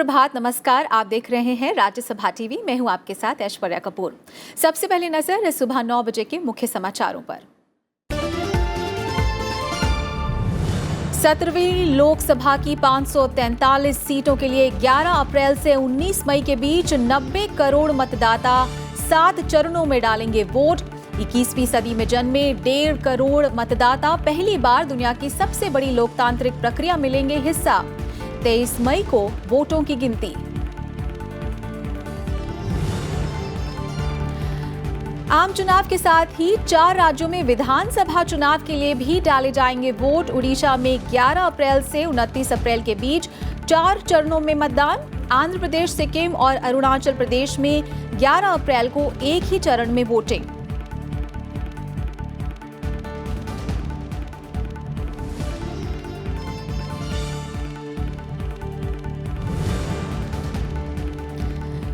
सुप्रभात, नमस्कार। आप देख रहे हैं राज्यसभा टीवी। मैं हूं आपके साथ ऐश्वर्या कपूर। सबसे पहले नजर सुबह 9 बजे के मुख्य समाचारों पर। 17वीं लोकसभा की 543 सीटों के लिए 11 अप्रैल से 19 मई के बीच 90 करोड़ मतदाता 7 चरणों में डालेंगे वोट। 21वीं सदी में जन्मे 1.5 करोड़ मतदाता पहली बार दुनिया की सबसे बड़ी लोकतांत्रिक प्रक्रिया में लेंगे हिस्सा। 23 मई को वोटों की गिनती। आम चुनाव के साथ ही 4 राज्यों में विधानसभा चुनाव के लिए भी डाले जाएंगे वोट। उड़ीसा में 11 अप्रैल से 29 अप्रैल के बीच 4 चरणों में मतदान। आंध्र प्रदेश, सिक्किम और अरुणाचल प्रदेश में 11 अप्रैल को एक ही चरण में वोटिंग।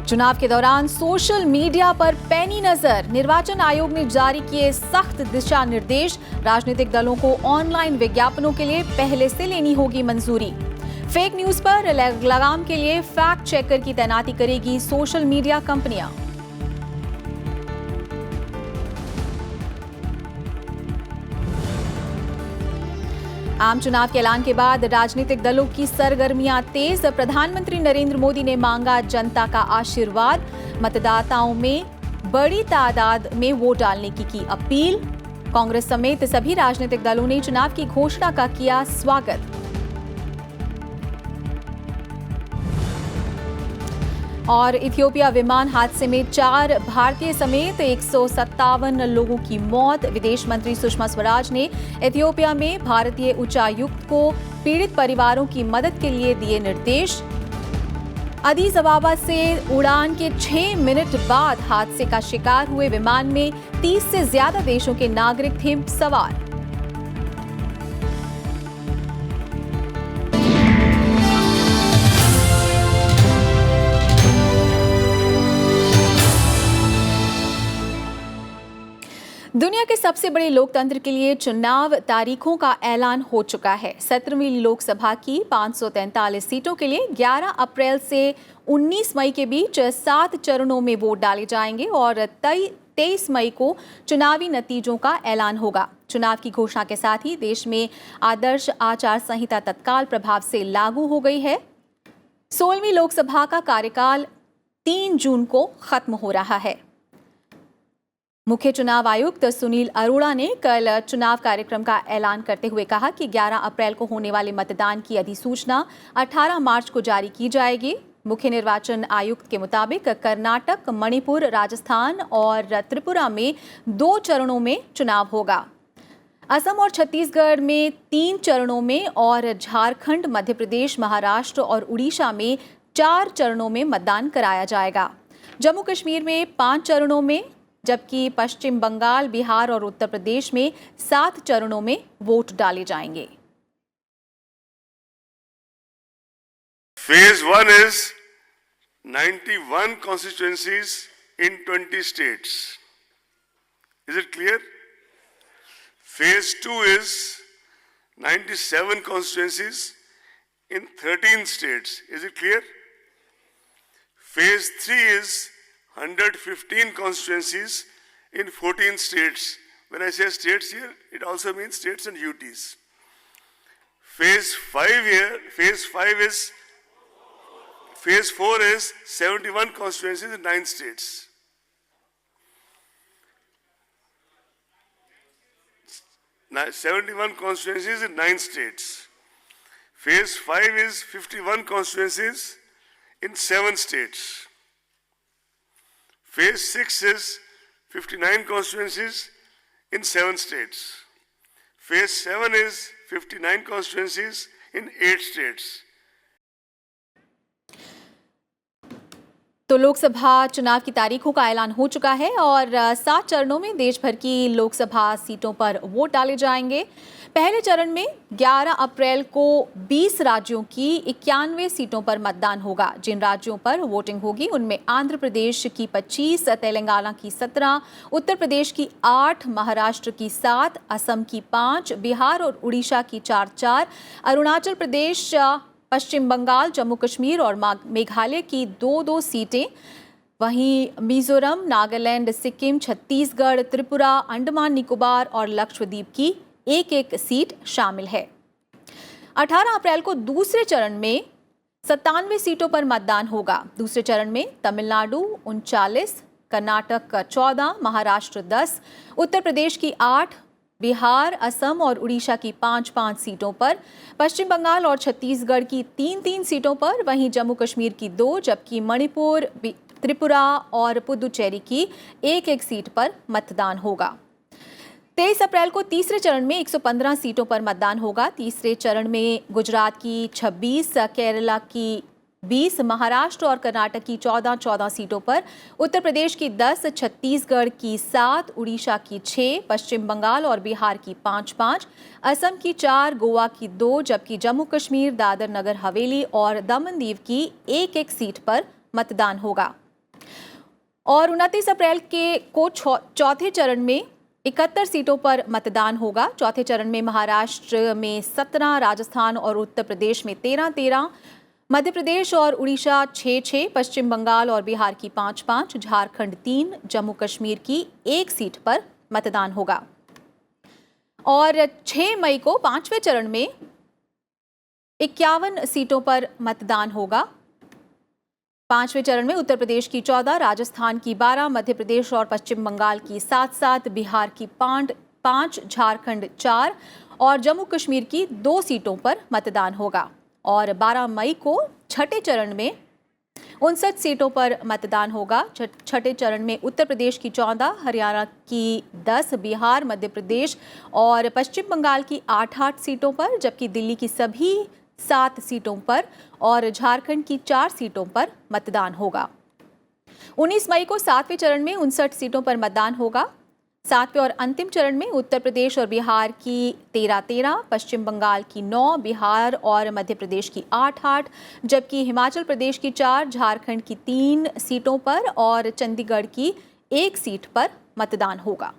चुनाव के दौरान सोशल मीडिया पर पैनी नजर। निर्वाचन आयोग ने जारी किए सख्त दिशा निर्देश। राजनीतिक दलों को ऑनलाइन विज्ञापनों के लिए पहले से लेनी होगी मंजूरी। फेक न्यूज पर लगाम के लिए फैक्ट चेकर की तैनाती करेगी सोशल मीडिया कंपनियां। आम चुनाव के ऐलान के बाद राजनीतिक दलों की सरगर्मियां तेज। प्रधानमंत्री नरेंद्र मोदी ने मांगा जनता का आशीर्वाद। मतदाताओं में बड़ी तादाद में वोट डालने की अपील। कांग्रेस समेत सभी राजनीतिक दलों ने चुनाव की घोषणा का किया स्वागत। और इथियोपिया विमान हादसे में 4 भारतीय समेत 157 लोगों की मौत। विदेश मंत्री सुषमा स्वराज ने इथियोपिया में भारतीय उच्चायुक्त को पीड़ित परिवारों की मदद के लिए दिए निर्देश। अदीस अबाबा से उड़ान के 6 मिनट बाद हादसे का शिकार हुए विमान में 30 से ज्यादा देशों के नागरिक थे सवार। दुनिया के सबसे बड़े लोकतंत्र के लिए चुनाव तारीखों का ऐलान हो चुका है। 17वीं लोकसभा की 543 सीटों के लिए 11 अप्रैल से 19 मई के बीच 7 चरणों में वोट डाले जाएंगे और 23 मई को चुनावी नतीजों का ऐलान होगा। चुनाव की घोषणा के साथ ही देश में आदर्श आचार संहिता तत्काल प्रभाव से लागू हो गई है। 16वीं लोकसभा का कार्यकाल 3 जून को खत्म हो रहा है। मुख्य चुनाव आयुक्त सुनील अरोड़ा ने कल चुनाव कार्यक्रम का ऐलान करते हुए कहा कि 11 अप्रैल को होने वाले मतदान की अधिसूचना 18 मार्च को जारी की जाएगी। मुख्य निर्वाचन आयुक्त के मुताबिक कर्नाटक, मणिपुर, राजस्थान और त्रिपुरा में 2 चरणों में चुनाव होगा। असम और छत्तीसगढ़ में 3 चरणों में और झारखंड, मध्य प्रदेश, महाराष्ट्र और उड़ीसा में 4 चरणों में मतदान कराया जाएगा। जम्मू कश्मीर में 5 चरणों में, जबकि पश्चिम बंगाल, बिहार और उत्तर प्रदेश में 7 चरणों में वोट डाले जाएंगे। Phase 1 is 91 constituencies in 20 states. Is it clear? Phase 2 is 97 constituencies in 13 states. Is it clear? Phase 3 is 115 constituencies in 14 states. When I say states here, it also means states and UTs. Phase 4 is 71 constituencies in 9 states. Now, 71 constituencies in 9 states. Phase 5 is 51 constituencies in 7 states. Phase 6 is 59 constituencies in 7 states. Phase 7 is 59 constituencies in 8 states. तो लोकसभा चुनाव की तारीखों का ऐलान हो चुका है और 7 चरणों में देश भर की लोकसभा सीटों पर वोट डाले जाएंगे। पहले चरण में 11 अप्रैल को 20 राज्यों की 91 सीटों पर मतदान होगा। जिन राज्यों पर वोटिंग होगी उनमें आंध्र प्रदेश की 25, तेलंगाना की 17, उत्तर प्रदेश की 8, महाराष्ट्र की 7, असम की 5, बिहार और उड़ीसा की 4, अरुणाचल प्रदेश पश्चिम बंगाल, जम्मू कश्मीर और मेघालय की 2-2 सीटें, वहीं मिजोरम, नागालैंड, सिक्किम, छत्तीसगढ़, त्रिपुरा, अंडमान निकोबार और लक्षद्वीप की 1-1 सीट शामिल है। 18 अप्रैल को दूसरे चरण में 97 सीटों पर मतदान होगा। दूसरे चरण में तमिलनाडु 39, कर्नाटक 14, महाराष्ट्र 10, उत्तर प्रदेश की 8, बिहार, असम और उड़ीसा की 5-5 सीटों पर, पश्चिम बंगाल और छत्तीसगढ़ की 3-3 सीटों पर, वहीं जम्मू कश्मीर की 2, जबकि मणिपुर, त्रिपुरा और पुदुचेरी की 1-1 सीट पर मतदान होगा। 23 अप्रैल को तीसरे चरण में 115 सीटों पर मतदान होगा। तीसरे चरण में गुजरात की 26, केरला की 20, महाराष्ट्र और कर्नाटक की 14-14 सीटों पर, उत्तर प्रदेश की 10, छत्तीसगढ़ की 7, उड़ीसा की 6, पश्चिम बंगाल और बिहार की 5-5, असम की 4, गोवा की 2, जबकि जम्मू कश्मीर, दादर नगर हवेली और दमन दीव की 1-1 सीट पर मतदान होगा। और 29 अप्रैल को चौथे चरण में 71 सीटों पर मतदान होगा। चौथे चरण में महाराष्ट्र में 17, राजस्थान और उत्तर प्रदेश में 13-13, मध्य प्रदेश और उड़ीसा 6-6, पश्चिम बंगाल और बिहार की 5-5, झारखंड 3, जम्मू कश्मीर की 1 सीट पर मतदान होगा। और 6 मई को पांचवें चरण में 51 सीटों पर मतदान होगा। पांचवें चरण में उत्तर प्रदेश की 14, राजस्थान की 12, मध्य प्रदेश और पश्चिम बंगाल की 7-7, बिहार की 5, झारखंड 4 और जम्मू कश्मीर की 2 सीटों पर मतदान होगा। और 12 मई को छठे चरण में 59 सीटों पर मतदान होगा। छठे चरण में उत्तर प्रदेश की 14, हरियाणा की 10, बिहार, मध्य प्रदेश और पश्चिम बंगाल की 8-8 सीटों पर, जबकि दिल्ली की सभी 7 सीटों पर और झारखंड की 4 सीटों पर मतदान होगा। 19 मई को 7वें चरण में 59 सीटों पर मतदान होगा। 7वें और अंतिम चरण में उत्तर प्रदेश और बिहार की 13-13, पश्चिम बंगाल की 9, बिहार और मध्य प्रदेश की 8-8, जबकि हिमाचल प्रदेश की 4, झारखंड की 3 सीटों पर और चंडीगढ़ की 1 सीट पर मतदान होगा।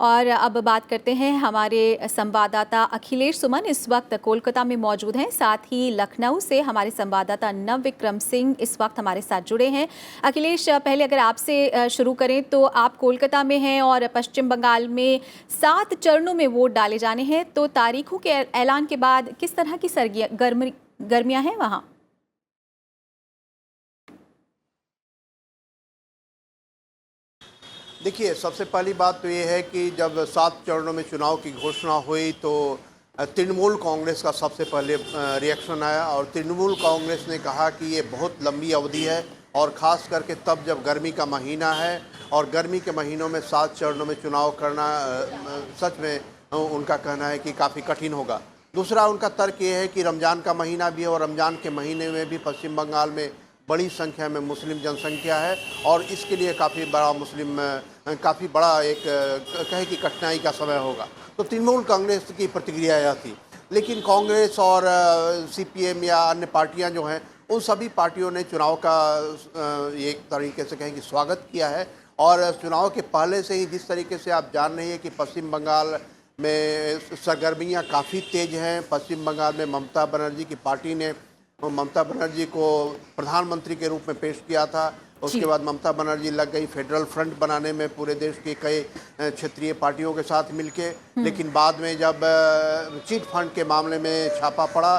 और अब बात करते हैं, हमारे संवाददाता अखिलेश सुमन इस वक्त कोलकाता में मौजूद हैं। साथ ही लखनऊ से हमारे संवाददाता नवविक्रम सिंह इस वक्त हमारे साथ जुड़े हैं। अखिलेश, पहले अगर आपसे शुरू करें तो आप कोलकाता में हैं और पश्चिम बंगाल में 7 चरणों में वोट डाले जाने हैं, तो तारीखों के ऐलान के बाद किस तरह की गर्मियाँ हैं वहाँ? देखिए, सबसे पहली बात तो ये है कि जब 7 चरणों में चुनाव की घोषणा हुई तो तृणमूल कांग्रेस का सबसे पहले रिएक्शन आया और तृणमूल कांग्रेस ने कहा कि ये बहुत लंबी अवधि है और ख़ास करके तब जब गर्मी का महीना है और गर्मी के महीनों में 7 चरणों में चुनाव करना सच में उनका कहना है कि काफ़ी कठिन होगा। दूसरा उनका तर्क ये है कि रमज़ान का महीना भी है और रमज़ान के महीने में भी पश्चिम बंगाल में बड़ी संख्या में मुस्लिम जनसंख्या है और इसके लिए काफ़ी बड़ा एक कहे कि कठिनाई का समय होगा। तो तृणमूल कांग्रेस की प्रतिक्रिया यह थी, लेकिन कांग्रेस और सीपीएम या अन्य पार्टियां जो हैं उन सभी पार्टियों ने चुनाव का एक तरीके से कहें कि स्वागत किया है। और चुनाव के पहले से ही जिस तरीके से आप जान रहे हैं कि पश्चिम बंगाल में सरगर्मियाँ काफ़ी तेज़ हैं। पश्चिम बंगाल में ममता बनर्जी की पार्टी ने ममता बनर्जी को प्रधानमंत्री के रूप में पेश किया था। उसके बाद ममता बनर्जी लग गई फेडरल फ्रंट बनाने में पूरे देश के कई क्षेत्रीय पार्टियों के साथ मिलके। लेकिन बाद में जब चिट फंड के मामले में छापा पड़ा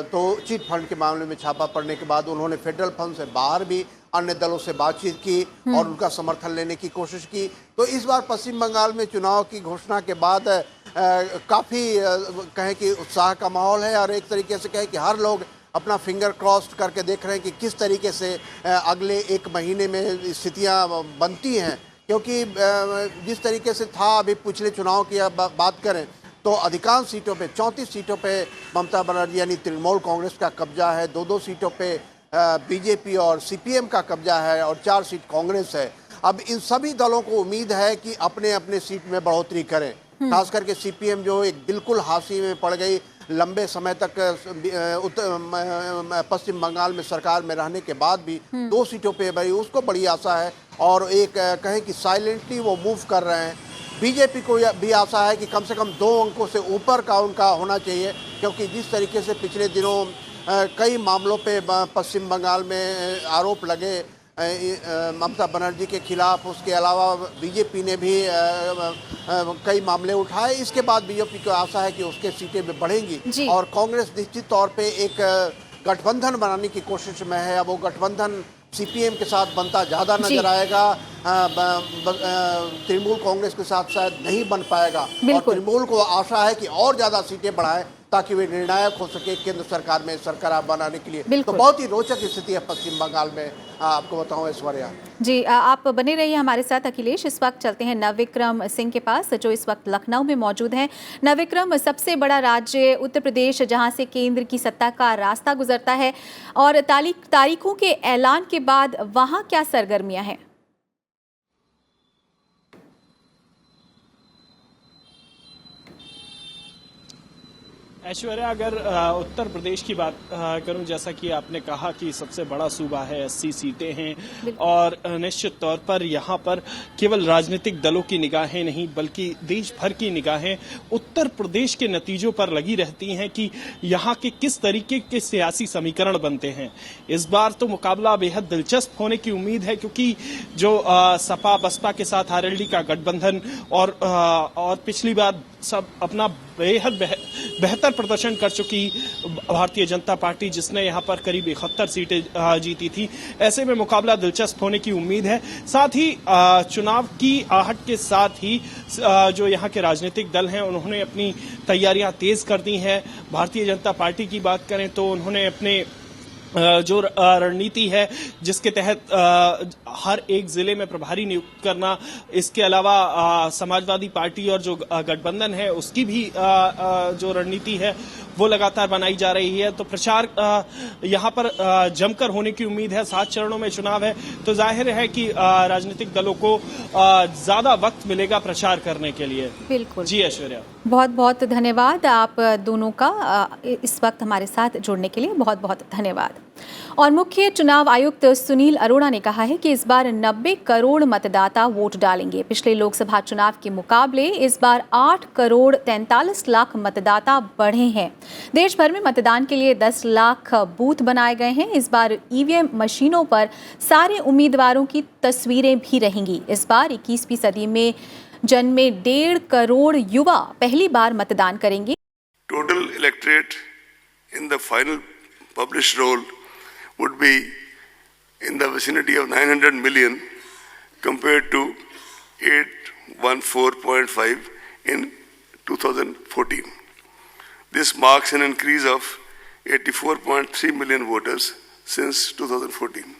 तो चिट फंड के मामले में छापा पड़ने के बाद उन्होंने फेडरल फंड से बाहर भी अन्य दलों से बातचीत की और उनका समर्थन लेने की कोशिश की। तो इस बार पश्चिम बंगाल में चुनाव की घोषणा के बाद काफ़ी कहें कि उत्साह का माहौल है और एक तरीके से कहें कि हर लोग अपना फिंगर क्रॉस्ड करके देख रहे हैं कि किस तरीके से अगले 1 महीने में स्थितियां बनती हैं। क्योंकि जिस तरीके से था अभी पिछले चुनाव की बात करें तो अधिकांश सीटों पे 34 सीटों पे ममता बनर्जी यानी तृणमूल कांग्रेस का कब्जा है, 2-2 सीटों पे बीजेपी और सीपीएम का कब्जा है और 4 सीट कांग्रेस है। अब इन सभी दलों को उम्मीद है कि अपने अपने सीट में बढ़ोतरी करें। खास करके सीपीएम जो एक बिल्कुल हाशिए में पड़ गई, लंबे समय तक पश्चिम बंगाल में सरकार में रहने के बाद भी 2 सीटों पे भाई उसको बड़ी आशा है और एक कहें कि साइलेंटली वो मूव कर रहे हैं। बीजेपी को भी आशा है कि कम से कम 2 अंकों से ऊपर का उनका होना चाहिए, क्योंकि जिस तरीके से पिछले दिनों कई मामलों पे पश्चिम बंगाल में आरोप लगे ममता बनर्जी के खिलाफ, उसके अलावा बीजेपी ने भी कई मामले उठाए। इसके बाद बीजेपी को आशा है कि उसके सीटें भी बढ़ेंगी और कांग्रेस निश्चित तौर पे एक गठबंधन बनाने की कोशिश में है। अब वो गठबंधन सीपीएम के साथ बनता ज़्यादा नजर आएगा, तृणमूल कांग्रेस के साथ शायद नहीं बन पाएगा। और तृणमूल को आशा है कि और ज़्यादा सीटें बढ़ाए ताकि वे निर्णायक हो सके केंद्र सरकार में सरकार बनाने के लिए। तो बहुत ही रोचक स्थिति है पश्चिम बंगाल में, आपको बताऊं ऐश्वर्या जी। आप बने रहिए हमारे साथ अखिलेश। इस वक्त चलते हैं नवविक्रम सिंह के पास जो इस वक्त लखनऊ में मौजूद हैं। नवविक्रम, सबसे बड़ा राज्य उत्तर प्रदेश जहां से केंद्र की सत्ता का रास्ता गुजरता है, और तारीखों के ऐलान के बाद वहां क्या सरगर्मियां हैं? ऐश्वर्या, अगर उत्तर प्रदेश की बात करूं, जैसा कि आपने कहा कि सबसे बड़ा सूबा है, 80 सीटें हैं, और निश्चित तौर पर यहां पर केवल राजनीतिक दलों की निगाहें नहीं बल्कि देश भर की निगाहें उत्तर प्रदेश के नतीजों पर लगी रहती हैं कि यहां के किस तरीके के सियासी समीकरण बनते हैं। इस बार तो मुकाबला बेहद दिलचस्प होने की उम्मीद है, क्योंकि जो सपा बसपा के साथ आरएलडी का गठबंधन और पिछली बार सब अपना बेहद बेहतर प्रदर्शन कर चुकी भारतीय जनता पार्टी, जिसने यहां पर करीब 71 सीटें जीती थी, ऐसे में मुकाबला दिलचस्प होने की उम्मीद है। साथ ही चुनाव की आहट के साथ ही जो यहां के राजनीतिक दल हैं उन्होंने अपनी तैयारियां तेज कर दी हैं। भारतीय जनता पार्टी की बात करें तो उन्होंने अपने जो रणनीति है जिसके तहत हर एक जिले में प्रभारी नियुक्त करना, इसके अलावा समाजवादी पार्टी और जो गठबंधन है उसकी भी जो रणनीति है वो लगातार बनाई जा रही है। तो प्रचार यहां पर जमकर होने की उम्मीद है। 7 चरणों में चुनाव है, तो जाहिर है कि राजनीतिक दलों को ज्यादा वक्त मिलेगा प्रचार करने के लिए। बिल्कुल जी ऐश्वर्या, बहुत बहुत धन्यवाद आप दोनों का इस वक्त हमारे साथ जुड़ने के लिए, बहुत बहुत धन्यवाद। और मुख्य चुनाव आयुक्त सुनील अरोड़ा ने कहा है कि इस बार 90 करोड़ मतदाता वोट डालेंगे। पिछले लोकसभा चुनाव के मुकाबले इस बार 8 करोड़ 43 लाख मतदाता बढ़े हैं। देश भर में मतदान के लिए 10 लाख बूथ बनाए गए हैं। इस बार ईवीएम मशीनों पर सारे उम्मीदवारों की तस्वीरें भी रहेंगी। इस बार 21वीं सदी में जन्मे 1.5 करोड़ युवा पहली बार मतदान करेंगे। Total electorate in the final published roll would be in the vicinity of 900 million compared to 814.5 in 2014. This marks an increase of 84.3 million voters since 2014.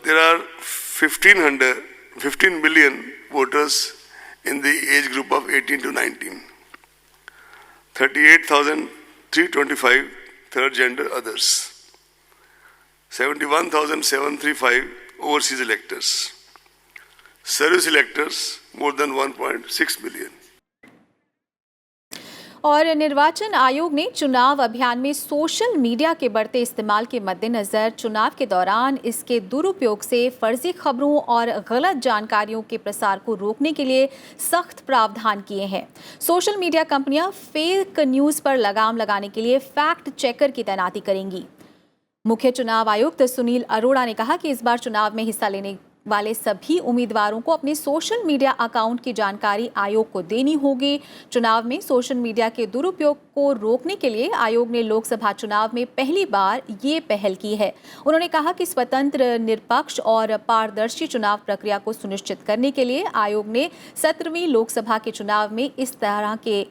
There are 15 million voters in the age group of 18 to 19. 38,325 third gender others. 71,735 overseas electors. Service electors more than 1.6 million. और निर्वाचन आयोग ने चुनाव अभियान में social media के बढ़ते इस्तेमाल के मद्देनज़र चुनाव के दौरान इसके दुरुपयोग से फर्जी खबरों और गलत जानकारियों के प्रसार को रोकने के लिए सख्त प्रावधान किए हैं। सोशल मीडिया कंपनियां फेक न्यूज़ पर लगाम लगाने के लिए फैक्ट चेकर की तैनाती करेंगी। मुख्य चुनाव आयुक्त सुनील अरोड़ा ने कहा कि इस बार चुनाव में हिस्सा लेने वाले सभी उम्मीदवारों को अपने सोशल मीडिया अकाउंट की जानकारी आयोग को देनी होगी। चुनाव में सोशल मीडिया के दुरुपयोग को रोकने के लिए आयोग ने लोकसभा चुनाव में पहली बार ये पहल की है। उन्होंने कहा कि स्वतंत्र, निष्पक्ष और पारदर्शी चुनाव प्रक्रिया को सुनिश्चित करने के लिए आयोग ने 17वीं लोकसभा के चुनाव में इस तरह के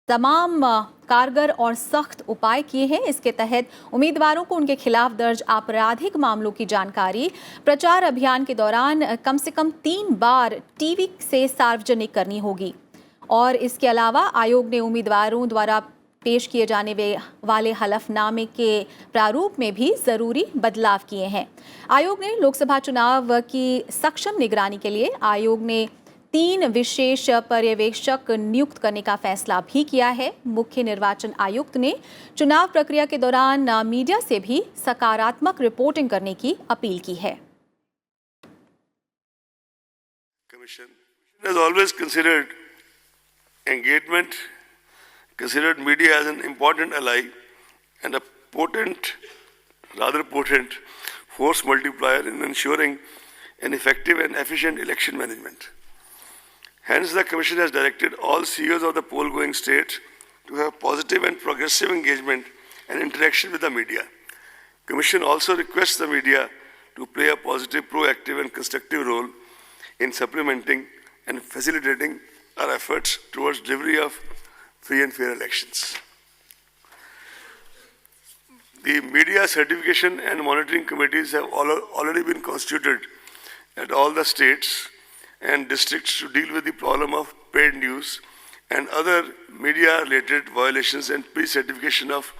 तमाम कारगर और सख्त उपाय किए हैं। इसके तहत उम्मीदवारों को उनके खिलाफ दर्ज आपराधिक मामलों की जानकारी प्रचार अभियान के दौरान कम से कम 3 बार टीवी से सार्वजनिक करनी होगी। और इसके अलावा आयोग ने उम्मीदवारों द्वारा पेश किए जाने वाले हलफनामे के प्रारूप में भी जरूरी बदलाव किए हैं। आयोग ने लोकसभा चुनाव की सक्षम निगरानी के लिए आयोग ने 3 विशेष पर्यवेक्षक नियुक्त करने का फैसला भी किया है। मुख्य निर्वाचन आयुक्त ने चुनाव प्रक्रिया के दौरान मीडिया से भी सकारात्मक रिपोर्टिंग करने की अपील की है। Commission has always considered engagement, considered media as an important ally and a rather potent force multiplier in ensuring an effective and efficient election management. Hence, the Commission has directed all CEOs of the poll-going states to have positive and progressive engagement and interaction with the media. Commission also requests the media to play a positive, proactive and constructive role in supplementing and facilitating our efforts towards delivery of free and fair elections. The media certification and monitoring committees have already been constituted at all the states and districts to deal with the problem of paid news and other media-related violations and pre-certification of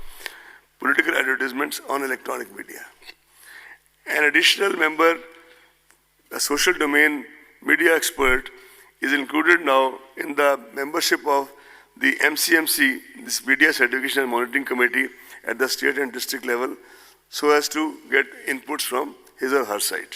political advertisements on electronic media. An additional member, a social domain media expert, is included now in the membership of the MCMC, this Media Certification and Monitoring Committee at the state and district level, so as to get inputs from his or her side.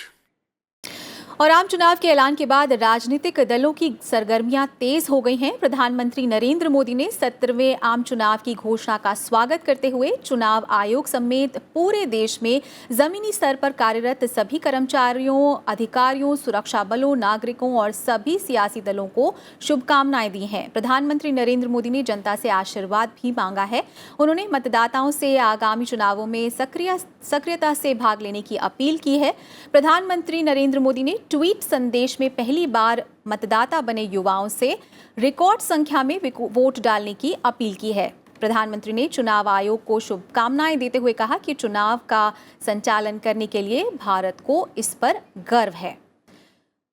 और आम चुनाव के ऐलान के बाद राजनीतिक दलों की सरगर्मियां तेज हो गई हैं। प्रधानमंत्री नरेंद्र मोदी ने 17वें आम चुनाव की घोषणा का स्वागत करते हुए चुनाव आयोग समेत पूरे देश में जमीनी स्तर पर कार्यरत सभी कर्मचारियों, अधिकारियों, सुरक्षा बलों, नागरिकों और सभी सियासी दलों को शुभकामनाएं दी हैं। प्रधानमंत्री नरेंद्र मोदी ने जनता से आशीर्वाद भी मांगा है। उन्होंने मतदाताओं से आगामी चुनावों में सक्रियता से भाग लेने की अपील की है। प्रधानमंत्री नरेंद्र मोदी ने ट्वीट संदेश में पहली बार मतदाता बने युवाओं से रिकॉर्ड संख्या में वोट डालने की अपील की है। प्रधानमंत्री ने चुनाव आयोग को शुभकामनाएं देते हुए कहा कि चुनाव का संचालन करने के लिए भारत को इस पर गर्व है।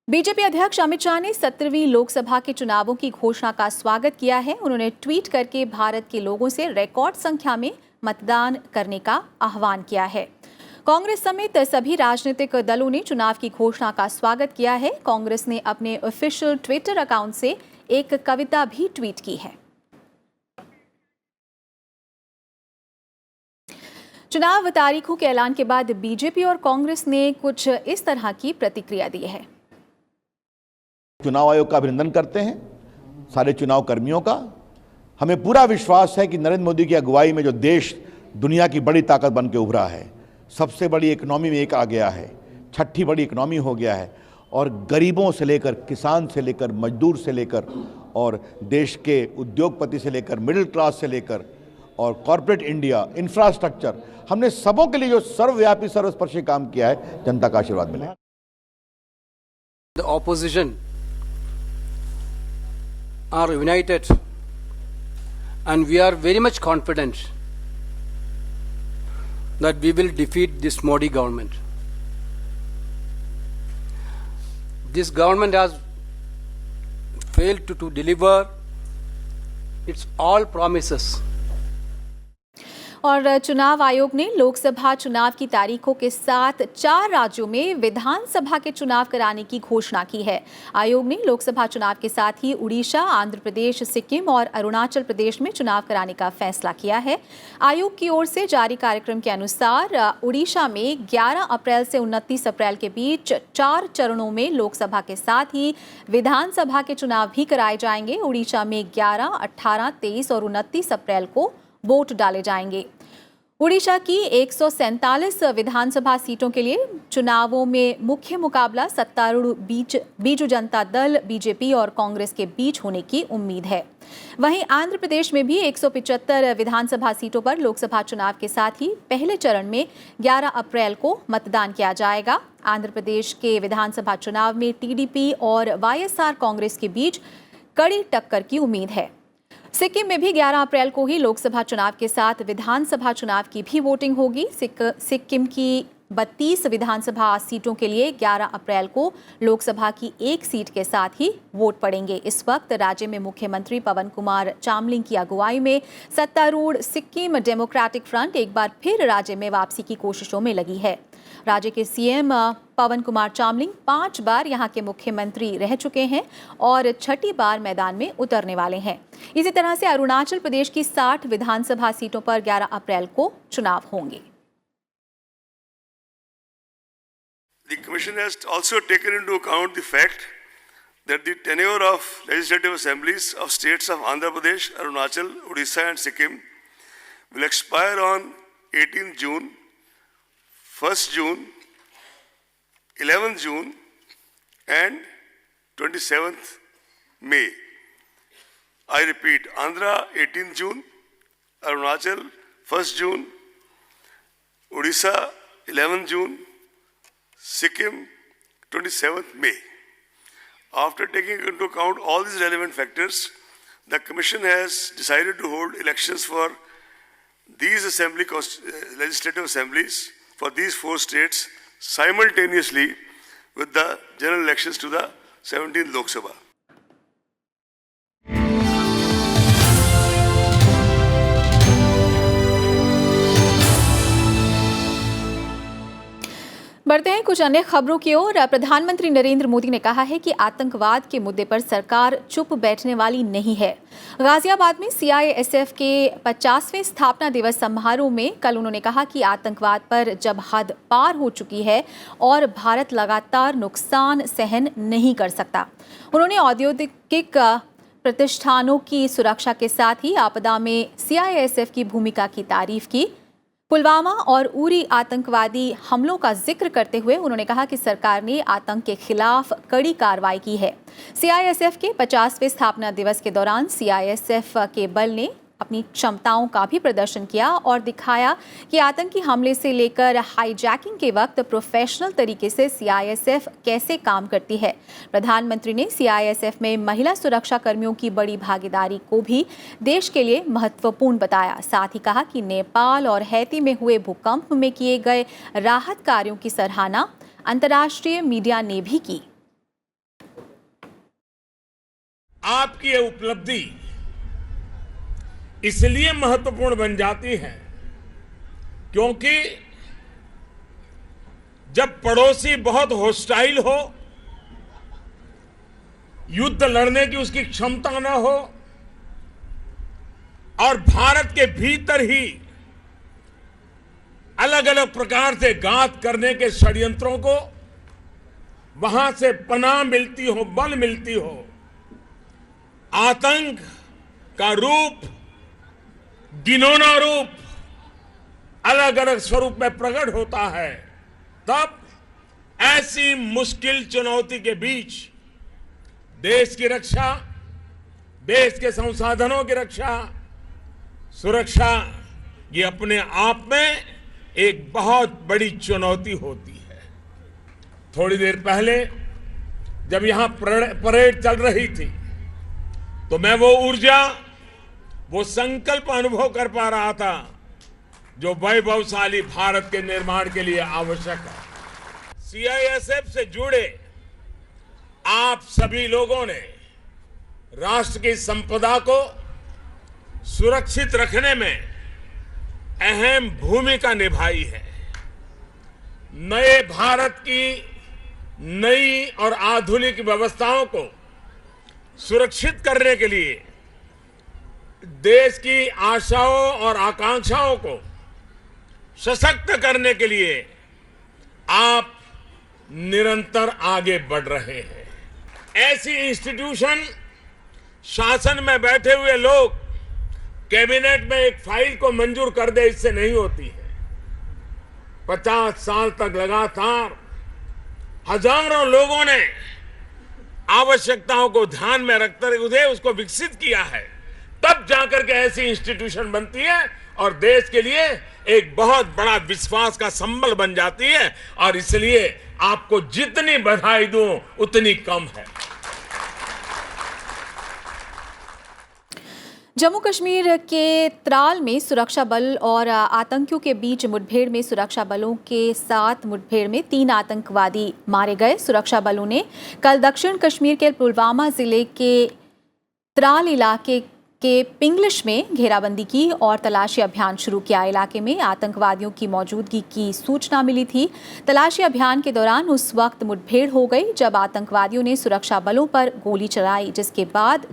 बीजेपी अध्यक्ष अमित शाह ने 17वीं लोकसभा के चुनावों की घोषणा का स्वागत किया है। उन्होंने ट्वीट करके भारत के लोगों से रिकॉर्ड संख्या में मतदान करने का आह्वान किया है। कांग्रेस समेत सभी राजनीतिक दलों ने चुनाव की घोषणा का स्वागत किया है। कांग्रेस ने अपने ऑफिशियल ट्विटर अकाउंट से एक कविता भी ट्वीट की है। चुनाव तारीखों के ऐलान के बाद बीजेपी और कांग्रेस ने कुछ इस तरह की प्रतिक्रिया दी है। चुनाव आयोग का अभिनंदन करते हैं, सारे चुनाव कर्मियों का। हमें पूरा विश्वास है कि नरेंद्र मोदी की अगुवाई में जो देश दुनिया की बड़ी ताकत बन के उभरा है, सबसे बड़ी इकोनॉमी में एक आ गया है, छठी बड़ी इकोनॉमी हो गया है, और गरीबों से लेकर, किसान से लेकर, मजदूर से लेकर और देश के उद्योगपति से लेकर, मिडिल क्लास से लेकर और कॉर्पोरेट इंडिया, इंफ्रास्ट्रक्चर, हमने सबों के लिए जो सर्वव्यापी सर्वस्पर्शी काम किया है, जनता का आशीर्वाद मिले। The opposition are united and we are very much confident that we will defeat this Modi government. This government has failed to deliver its all promises. और चुनाव आयोग ने लोकसभा चुनाव की तारीखों के साथ 4 राज्यों में विधानसभा के चुनाव कराने की घोषणा की है। आयोग ने लोकसभा चुनाव के साथ ही उड़ीसा, आंध्र प्रदेश, सिक्किम और अरुणाचल प्रदेश में चुनाव कराने का फैसला किया है। आयोग की ओर से जारी कार्यक्रम के अनुसार उड़ीसा में 11 अप्रैल से 29 अप्रैल के बीच 4 चरणों में लोकसभा के साथ ही विधानसभा के चुनाव भी कराए जाएंगे। उड़ीसा में 11, 18, 23 और 29 अप्रैल को वोट डाले जाएंगे। उड़ीसा की 147 विधानसभा सीटों के लिए चुनावों में मुख्य मुकाबला सत्तारूढ़ बीजू जनता दल बीजेपी और कांग्रेस के बीच होने की उम्मीद है। वहीं आंध्र प्रदेश में भी 175 विधानसभा सीटों पर लोकसभा चुनाव के साथ ही पहले चरण में 11 अप्रैल को मतदान किया जाएगा। आंध्र प्रदेश के विधानसभा चुनाव में टीडीपी और वाईएसआर कांग्रेस के बीच कड़ी टक्कर की उम्मीद है। सिक्किम में भी 11 अप्रैल को ही लोकसभा चुनाव के साथ विधानसभा चुनाव की भी वोटिंग होगी। सिक्किम की 32 विधानसभा सीटों के लिए 11 अप्रैल को लोकसभा की एक सीट के साथ ही वोट पड़ेंगे। इस वक्त राज्य में मुख्यमंत्री पवन कुमार चामलिंग की अगुवाई में सत्तारूढ़ सिक्किम डेमोक्रेटिक फ्रंट एक बार फिर राज्य में वापसी की कोशिशों में लगी है। राज्य के सीएम पवन कुमार चामलिंग 5 बार यहां के मुख्यमंत्री रह चुके हैं और 6ठी बार मैदान में उतरने वाले हैं। इसी तरह से अरुणाचल प्रदेश की 60 विधानसभा सीटों पर 11 अप्रैल को चुनाव होंगे। The Commission has also taken into account the fact that the tenure of legislative assemblies of states of Andhra Pradesh, Arunachal, Odisha and Sikkim will expire on 18th June, 1st June, 11th June and 27th May. I repeat, Andhra 18th June, Arunachal 1st June, Odisha 11th June, Sikkim 27th May. After taking into account all these relevant factors, the Commission has decided to hold elections for these legislative assemblies for these 4 states simultaneously with the general elections to the 17th Lok Sabha. बढ़ते हैं कुछ अन्य खबरों की ओर। प्रधानमंत्री नरेंद्र मोदी ने कहा है कि आतंकवाद के मुद्दे पर सरकार चुप बैठने वाली नहीं है। गाजियाबाद में CISF के 50वें स्थापना दिवस समारोह में कल उन्होंने कहा कि आतंकवाद पर जब हद पार हो चुकी है और भारत लगातार नुकसान सहन नहीं कर सकता। उन्होंने औद्योगिक प्रतिष्ठानों की सुरक्षा के साथ ही आपदा में CISF की भूमिका की तारीफ की। पुलवामा और उरी आतंकवादी हमलों का जिक्र करते हुए उन्होंने कहा कि सरकार ने आतंक के खिलाफ कड़ी कार्रवाई की है। CISF के 50वें स्थापना दिवस के दौरान CISF के बल ने अपनी क्षमताओं का भी प्रदर्शन किया और दिखाया कि आतंकी हमले से लेकर हाईजैकिंग के वक्त प्रोफेशनल तरीके से CISF कैसे काम करती है। प्रधानमंत्री ने CISF में महिला सुरक्षा कर्मियों की बड़ी भागीदारी को भी देश के लिए महत्वपूर्ण बताया। साथ ही कहा कि नेपाल और हैती में हुए भूकंप में किए गए राहत कार्यों की सराहना अंतर्राष्ट्रीय मीडिया ने भी की। आपकी ये उपलब्धि इसलिए महत्वपूर्ण बन जाती है क्योंकि जब पड़ोसी बहुत होस्टाइल हो, युद्ध लड़ने की उसकी क्षमता न हो और भारत के भीतर ही अलग अलग प्रकार से घात करने के षड्यंत्रों को वहां से पनाह मिलती हो, बल मिलती हो, आतंक का रूप, घिनौना रूप अलग अलग स्वरूप में प्रकट होता है, तब ऐसी मुश्किल चुनौती के बीच देश की रक्षा, देश के संसाधनों की रक्षा, सुरक्षा, ये अपने आप में एक बहुत बड़ी चुनौती होती है। थोड़ी देर पहले जब यहां परेड चल रही थी तो मैं वो ऊर्जा, वो संकल्प अनुभव कर पा रहा था जो वैभवशाली भारत के निर्माण के लिए आवश्यक है। CISF से जुड़े आप सभी लोगों ने राष्ट्र की संपदा को सुरक्षित रखने में अहम भूमिका निभाई है। नए भारत की नई और आधुनिक व्यवस्थाओं को सुरक्षित करने के लिए, देश की आशाओं और आकांक्षाओं को सशक्त करने के लिए आप निरंतर आगे बढ़ रहे हैं। ऐसी इंस्टीट्यूशन, शासन में बैठे हुए लोग कैबिनेट में एक फाइल को मंजूर कर दे, इससे नहीं होती है। 50 साल तक लगातार हजारों लोगों ने आवश्यकताओं को ध्यान में रखते हुए उसको विकसित किया है, तब जाकर के ऐसी इंस्टीट्यूशन बनती है और देश के लिए एक बहुत बड़ा विश्वास का संबल बन जाती है। और इसलिए आपको जितनी बधाई दूं उतनी कम है। जम्मू कश्मीर के त्राल में सुरक्षा बल और आतंकियों के बीच मुठभेड़ में सुरक्षा बलों के साथ मुठभेड़ में 3 आतंकवादी मारे गए। सुरक्षा बलों ने कल दक्षिण कश्मीर के पुलवामा जिले के त्राल इलाके के पिंगलिश में घेराबंदी की और तलाशी अभियान शुरू किया। इलाके में आतंकवादियों की मौजूदगी की सूचना मिली थी। तलाशी अभियान के दौरान उस वक्त मुठभेड़ हो गई जब आतंकवादियों ने सुरक्षा बलों पर गोली चलाई, जिसके बाद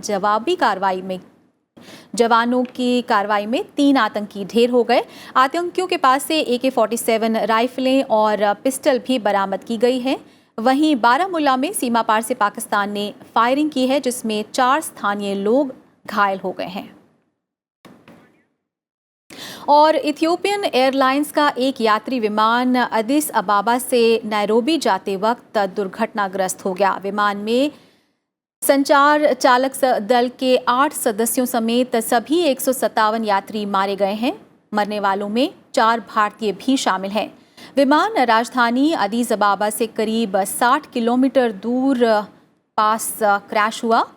जवानों की कार्रवाई में 3 आतंकी ढेर हो गए। आतंकियों के पास से AK-47 राइफलें और पिस्टल भी बरामद की गई है। वहीं बारामूला में सीमा पार से पाकिस्तान ने फायरिंग की है, जिसमें 4 स्थानीय लोग घायल हो गए हैं। और इथियोपियन एयरलाइंस का एक यात्री विमान अदिस अबाबा से नैरोबी जाते वक्त दुर्घटनाग्रस्त हो गया। विमान में संचार चालक दल के 8 सदस्यों समेत सभी 157 यात्री मारे गए हैं। मरने वालों में 4 भारतीय भी शामिल हैं। विमान राजधानी अदीस अबाबा से करीब 60 किलोमीटर दूर पास क्रैश हुआ।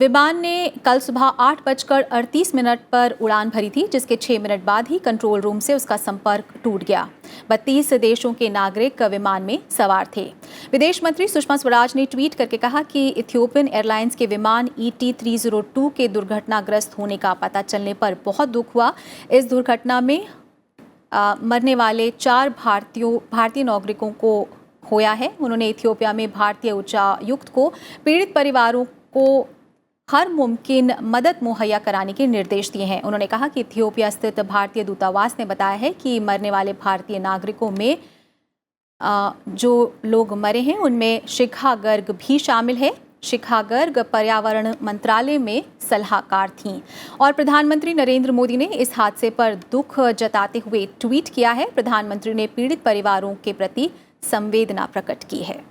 विमान ने कल सुबह 8:38 पर उड़ान भरी थी, जिसके 6 मिनट बाद ही कंट्रोल रूम से उसका संपर्क टूट गया। 32 देशों के नागरिक विमान में सवार थे। विदेश मंत्री सुषमा स्वराज ने ट्वीट करके कहा कि इथियोपियन एयरलाइंस के विमान ET-302 के दुर्घटनाग्रस्त होने का पता चलने पर बहुत दुख हुआ। इस दुर्घटना में मरने वाले 4 भारतीय नागरिकों को खोया है। उन्होंने इथियोपिया में भारतीय उच्चायुक्त को पीड़ित परिवारों को हर मुमकिन मदद मुहैया कराने के निर्देश दिए हैं। उन्होंने कहा कि इथियोपिया स्थित भारतीय दूतावास ने बताया है कि मरने वाले भारतीय नागरिकों में जो लोग मरे हैं उनमें शिखा गर्ग भी शामिल है। शिखा गर्ग पर्यावरण मंत्रालय में सलाहकार थीं और प्रधानमंत्री नरेंद्र मोदी ने इस हादसे पर दुख जताते हुए ट्वीट किया है। प्रधानमंत्री ने पीड़ित परिवारों के प्रति संवेदना प्रकट की है।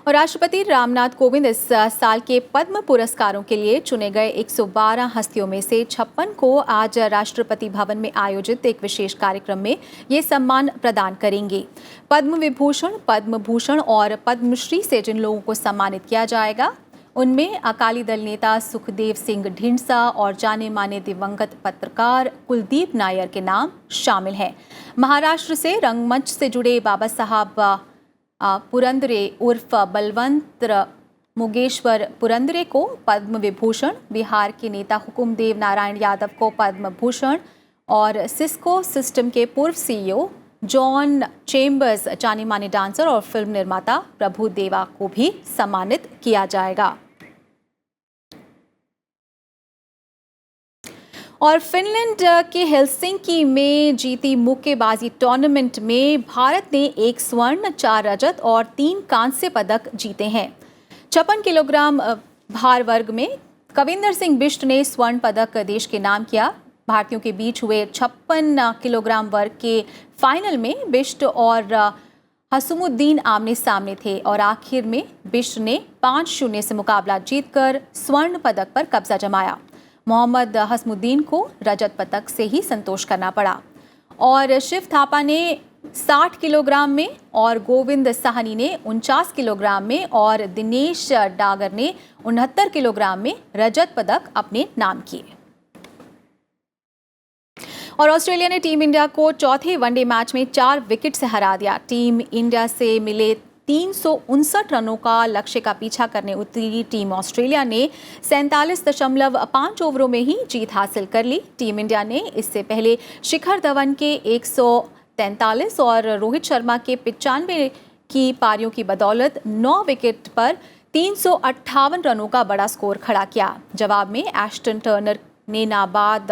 और राष्ट्रपति रामनाथ कोविंद इस साल के पद्म पुरस्कारों के लिए चुने गए 112 हस्तियों में से 56 को आज राष्ट्रपति भवन में आयोजित एक विशेष कार्यक्रम में ये सम्मान प्रदान करेंगे। पद्म विभूषण, पद्म भूषण और पद्मश्री से जिन लोगों को सम्मानित किया जाएगा उनमें अकाली दल नेता सुखदेव सिंह ढींढसा और जाने माने दिवंगत पत्रकार कुलदीप नायर के नाम शामिल हैं। महाराष्ट्र से रंगमंच से जुड़े बाबा साहब पुरंदरे उर्फ बलवंत मुगेश्वर पुरंदरे को पद्म विभूषण, बिहार के नेता हुकुमदेव नारायण यादव को पद्म भूषण और सिस्को सिस्टम के पूर्व CEO जॉन चेम्बर्स, जाने माने डांसर और फिल्म निर्माता प्रभु देवा को भी सम्मानित किया जाएगा। और फिनलैंड के हेलसिंकी में जीती मुक्केबाजी टूर्नामेंट में भारत ने 1 स्वर्ण, 4 रजत और 3 कांस्य पदक जीते हैं। 56 किलोग्राम भार वर्ग में कविंदर सिंह बिष्ट ने स्वर्ण पदक देश के नाम किया। भारतीयों के बीच हुए 56 किलोग्राम वर्ग के फाइनल में बिष्ट और हसमुद्दीन आमने सामने थे और आखिर में बिष्ट ने 5-0 से मुकाबला जीतकर स्वर्ण पदक पर कब्जा जमाया। मोहम्मद हसमुद्दीन को रजत पदक से ही संतोष करना पड़ा और शिव थापा ने 60 किलोग्राम में और गोविंद साहनी ने 49 किलोग्राम में और दिनेश डागर ने 69 किलोग्राम में रजत पदक अपने नाम किए। और ऑस्ट्रेलिया ने टीम इंडिया को चौथे वनडे मैच में 4 विकेट से हरा दिया। टीम इंडिया से मिले 359 रनों का लक्ष्य का पीछा करने उतरी टीम ऑस्ट्रेलिया ने 47.5 ओवरों में ही जीत हासिल कर ली। टीम इंडिया ने इससे पहले शिखर धवन के 143 और रोहित शर्मा के 95 की पारियों की बदौलत 9 विकेट पर 358 रनों का बड़ा स्कोर खड़ा किया। जवाब में एस्टन टर्नर ने नाबाद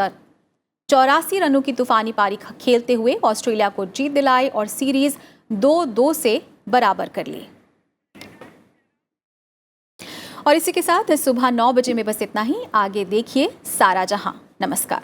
84 रनों की तूफानी पारी खेलते हुए ऑस्ट्रेलिया को जीत दिलाई और सीरीज 2-2 से बराबर कर ली। और इसी के साथ सुबह 9 बजे में बस इतना ही। आगे देखिए सारा जहां। नमस्कार।